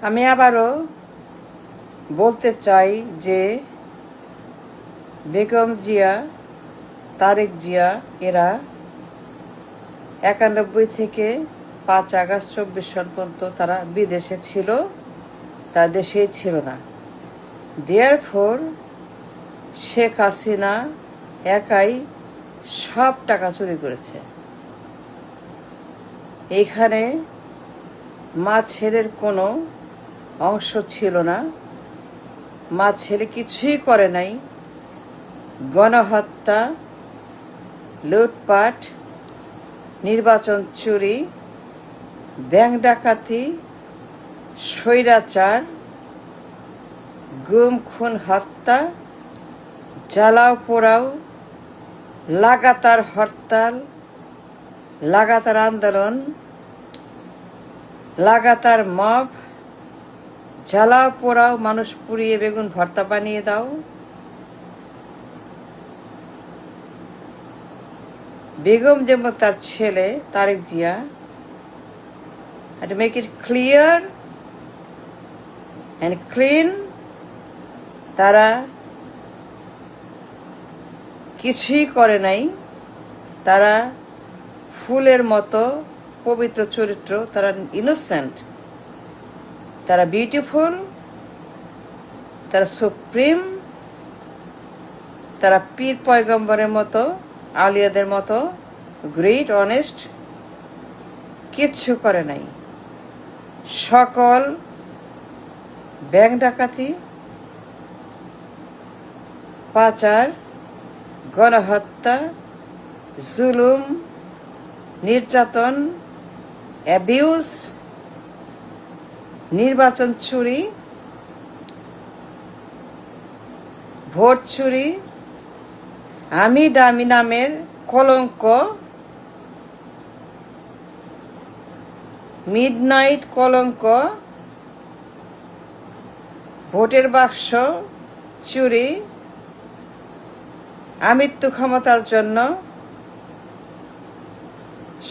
আমি আবারও বলতে চাই যে বেগম জিয়া, তারেক জিয়া এরা 91 থেকে 5 আগস্ট 24 সন পর্যন্ত তারা বিদেশে ছিল, তার দেশেই ছিল না। দেয়ারফোর শেখ হাসিনা একাই সব টাকা চুরি করেছে। এইখানে মা ছেলের কোনো অংশ ছিল না। মা ছেলে কিছুই করে নাই। গণহত্যা, লুটপাট, নির্বাচন চুরি, ব্যাংক ডাকাতি, স্বৈরাচার, গুম খুন হত্যা, জ্বালাও পোড়াও, লাগাতার হরতাল, লাগাতার আন্দোলন, লাগাতার মব, জ্বালাও পোড়াও, মানুষ পুড়িয়ে বেগুন ভর্তা বানিয়ে দাও। বেগম যেমন তার ছেলে Tarique Zia, to make it clear and clean, তারা কিছুই করে নাই। তারা ফুলের মতো পবিত্র চরিত্র, তারা ইনোসেন্ট, তারা বিউটিফুল, তারা সুপ্রিম, তারা পীর পয়গম্বরের মতো, আলিয়াদের মতো গ্রেট অনেস্ট, কিচ্ছু করে নাই। সকল ব্যাংক ডাকাতি, পাচার, গণহত্যা, জুলুম, নির্যাতন, অ্যাবিউজ, নির্বাচন চুরি, ভোট চুরি, আমি ডামি নামের কলঙ্ক, মিডনাইট কলঙ্ক, ভোটের বাক্স চুরি, আমৃত্যু ক্ষমতার জন্য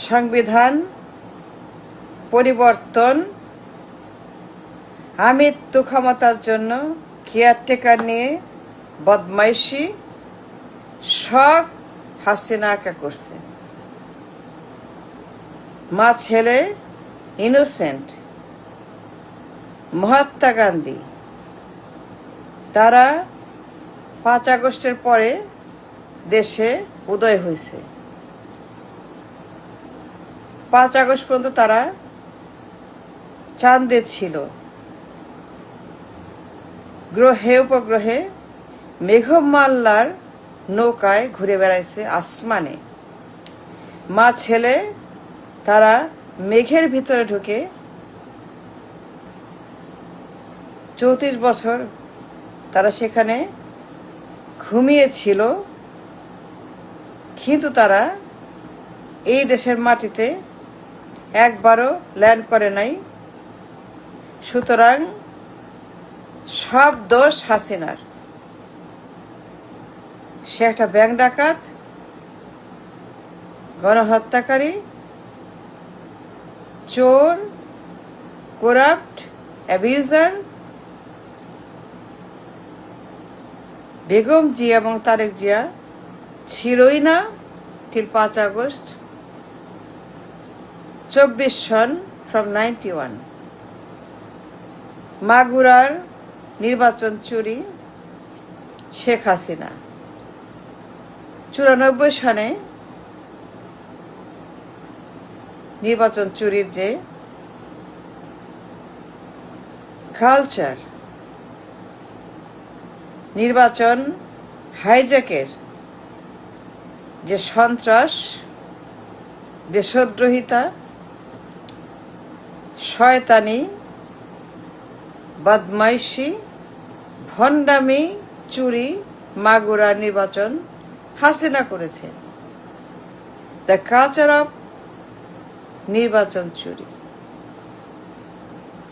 সংবিধান পরিবর্তন, আমৃত্যু ক্ষমতার জন্য কেয়ারটেকার নিয়ে বদমাইশি, সব হাসিনা একা করছে। মা ছেলে ইনোসেন্ট। মহাত্মা গান্ধী তারা 5 আগস্টের পরে দেশে উদয় হয়েছে। 5 আগস্ট পর্যন্ত তারা চাঁদে ছিল, গ্রহে উপগ্রহে মেঘমাল্লার নৌকায় ঘুরে বেড়াইছে আসমানে। মা ছেলে তারা মেঘের ভিতরে ঢুকে 34 বছর তারা সেখানে ঘুমিয়েছিল, কিন্তু তারা এই দেশের মাটিতে একবারও ল্যান্ড করে নাই। সুতরাং সব দোষ হাসিনার। সে একটা ব্যাংক ডাকাত, গণহত্যাকারী, চোর, করাপ্ট, অ্যাবিউজার। বেগম জিয়া এবং তারেক জিয়া ছিলই না till 5 আগস্ট 24 সন from 91। মাগুরার নির্বাচন চুরি শেখ হাসিনা। 94 সনে নির্বাচন চুরির যে কালচার, নির্বাচন হাইজ্যাকের যে সন্ত্রাস, দেশদ্রোহিতা, শয়তানি, বদমাইশি, ভণ্ডামি, চুরি, মাগুরা নির্বাচন হাসিনা করেছে। দ্য কালচার অফ নির্বাচন চুরি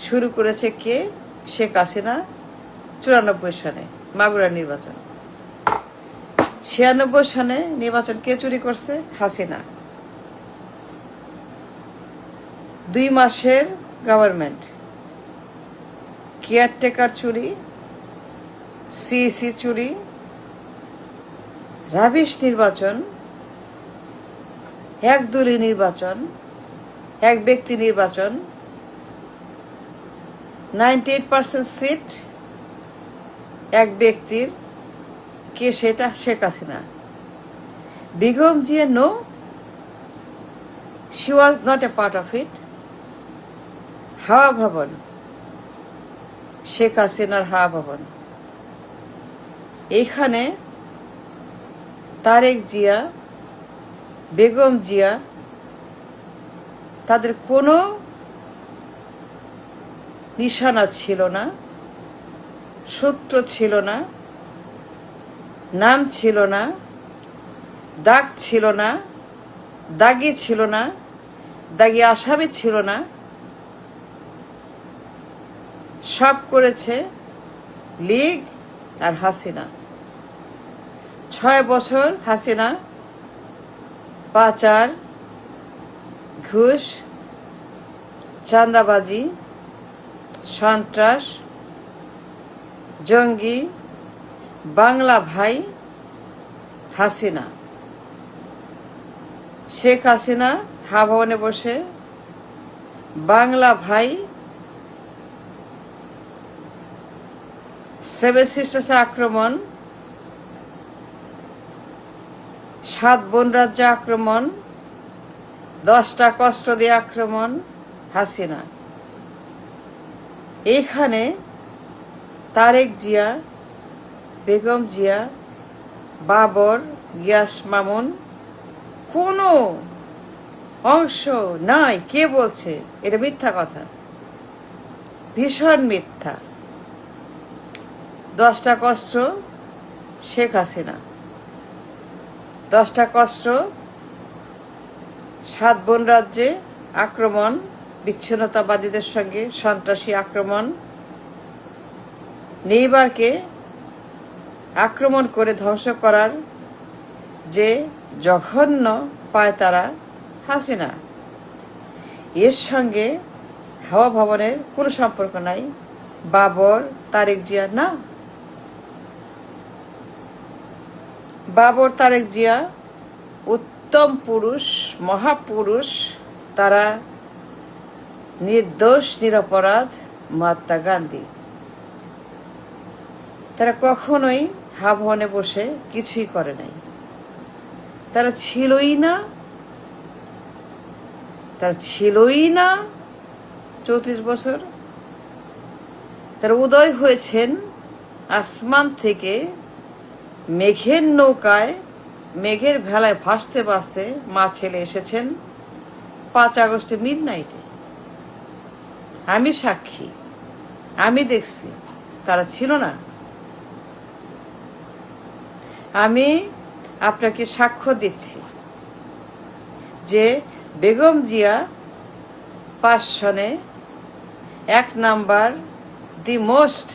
শুরু করেছে কে? শেখ হাসিনা। 94 সনে মাগুরা নির্বাচন। 96 সনে নির্বাচন কে চুরি করছে? হাসিনা। 2 মাসের গভর্নমেন্ট, কেয়ারটেকার চুরি, সিইসি চুরি, রাবিশ নির্বাচন, একদলীয় নির্বাচন, এক ব্যক্তি নির্বাচন, 98% সিট এক ব্যক্তির, কে সেটা? Sheikh Hasina. Begum Zia no, she was not a part of it. হাওয়া ভবন, শেখ হাসিনার হাওয়া ভবন। এইখানে তারেক জিয়া, বেগম জিয়া, তাদের কোনো নিশানা ছিল না, সূত্র ছিল না, নাম ছিল না, দাগ ছিল না, দাগি ছিল না, দাগি আসামি ছিল না। সব করেছে লীগ আর হাসিনা। 6 বছর হাসিনা পাচার, ঘুষ, চাঁদাবাজি, সন্ত্রাস, জঙ্গি, বাংলা ভাই হাসিনা। শেখ হাসিনা ভবনে বসে বাংলা ভাই, 7 সিস্টার্স আক্রমণ, 7 বোন রাজ্য আক্রমণ, 10টা কষ্ট দিয়ে আক্রমণ হাসিনা। এইখানে তারেক জিয়া, বেগম জিয়া, বাবর, গিয়াস মামুন কোনো অংশ নাই। কে বলছে? এটা মিথ্যা কথা, ভীষণ মিথ্যা। 10টা কষ্ট শেখ হাসিনা, 10টা কষ্ট, 7 বোন রাজ্যে আক্রমণ, বিচ্ছিন্নতাবাদীদের সঙ্গে সন্ত্রাসী আক্রমণ, নেইবারকে আক্রমণ করে ধ্বংস করার যে জঘন্য পায়তারা হাসিনা। এর সঙ্গে হাওয়া ভবনের কোনো সম্পর্ক নাই। বাবর, তারেক জিয়া না। বাবর, তারেক জিয়া উত্তম পুরুষ, মহাপুরুষ। তারা নির্দোষ, নিরপরাধ। মহাত্মা গান্ধী, তারা কখনোই হাওয়া ভবনে বসে কিছুই করে নাই। তারা ছিলই না, তারা ছিলই না 34 বছর। তারা উদয় হয়েছেন আসমান থেকে মেঘের নৌকায়, মেঘের ভেলায় ভাসতে ভাসতে মা ছেলে এসেছেন 5 আগস্টে মিডনাইটে। আমি সাক্ষী, আমি দেখছি। তারা ছিল না। আমি আপনাকে সাক্ষ্য দিচ্ছি যে বেগম জিয়া 5 সনে 1 নাম্বার, দি মোস্ট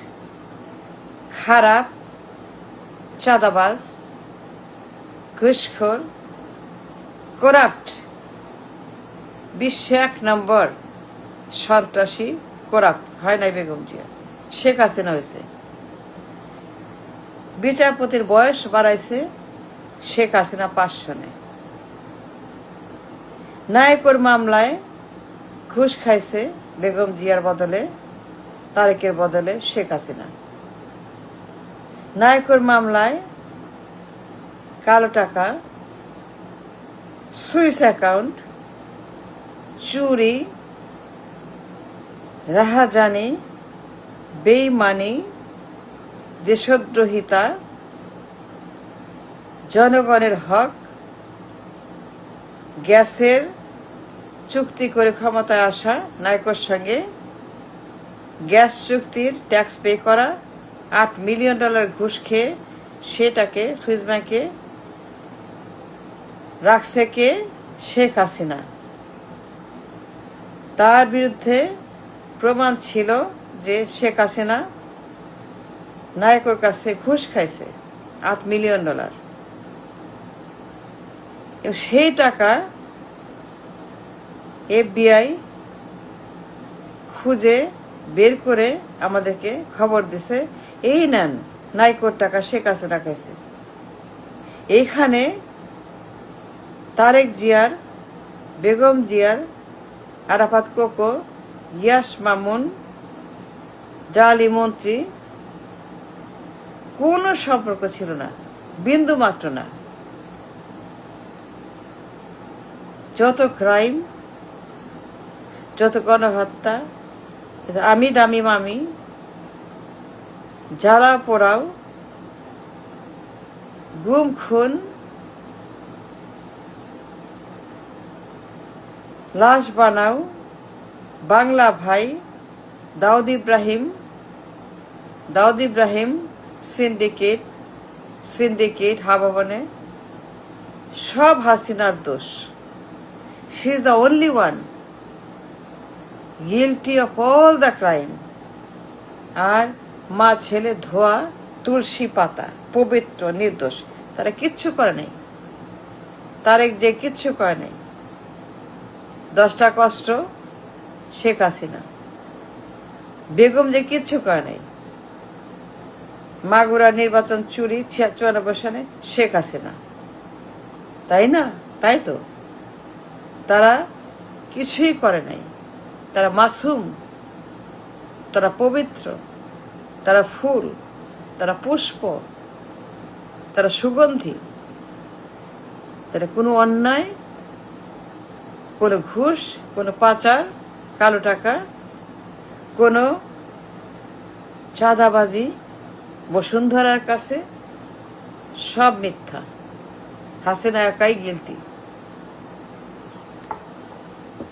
খারাপ চাঁদাবাজ, ঘুষখোর, করাপ্ট, বিশ্বে 1 নম্বর সন্ত্রাসী, করাপ্ট হয় নাই বেগম জিয়া। শেখ হাসিনা হয়েছে। বিচারপতির বয়স বাড়াইছে শেখ হাসিনা 5 সনে। নায়কর মামলায় ঘুষ খাইছে বেগম জিয়ার বদলে, তারেকের বদলে শেখ হাসিনা। নায়কর মামলায় কালো টাকা, সুইস অ্যাকাউন্ট, চুরি, রাহাজানি, বেইমানি, দেশদ্রোহিতা, জনগণের হক, গ্যাসের চুক্তি করে ক্ষমতায় আসা নায়কর সঙ্গে গ্যাস চুক্তির ট্যাক্স পে করা, $8 মিলিয়ন ঘুষ খেয়ে সেটাকে সুইস ব্যাংকে রাখছে কে? শেখ হাসিনা। তার বিরুদ্ধে প্রমাণ ছিল যে শেখ হাসিনা নায়কর কাছে ঘুষ খাইছে $8 মিলিয়ন। সেই টাকা FBI খুঁজে বের করে আমাদেরকে খবর দিছে, এই নেন 9 কোটি টাকা শেখ হাসিনা খাইছে। এইখানে তারেক জিয়ার, বেগম জিয়ার, আরাফাত কোকো, ইয়াস মামুন, জালি মন্ত্রী কোনো সম্পর্ক ছিল না, বিন্দু মাত্র না। যত ক্রাইম, যত গণহত্যা, আমি দামি মামি, জ্বালা পোড়াও, গুম খুন, লাশ বানাও, বাংলা ভাই, দাউদ ইব্রাহিম সিন্ডিকেট হাবাবনে, সব হাসিনার দোষ। She is the only one guilty of all the crime. আর মা ছেলে ধোয়া তুলসী পাতা, পবিত্র, নির্দোষ। তারা কিচ্ছু করে নাই, তারেক যে কিচ্ছু করে নাই। 10টা কষ্ট শেখ হাসিনা। বেগম যে কিচ্ছু করে নাই। মাগুরা নির্বাচন চুরি 94 সালে শেখ হাসিনা, তাই না? তাই তো, তারা কিছুই করে নাই। তারা মাসুম, তারা পবিত্র, তারা ফুল, তারা পুষ্প, তারা সুগন্ধি। তারা কোনো অন্যায়, কোনো ঘুষ, কোনো পাচার, কালো টাকা, কোনো চাঁদাবাজি বসুন্ধরার কাছে সব মিথ্যা। হাসিনা একাই গিলটি।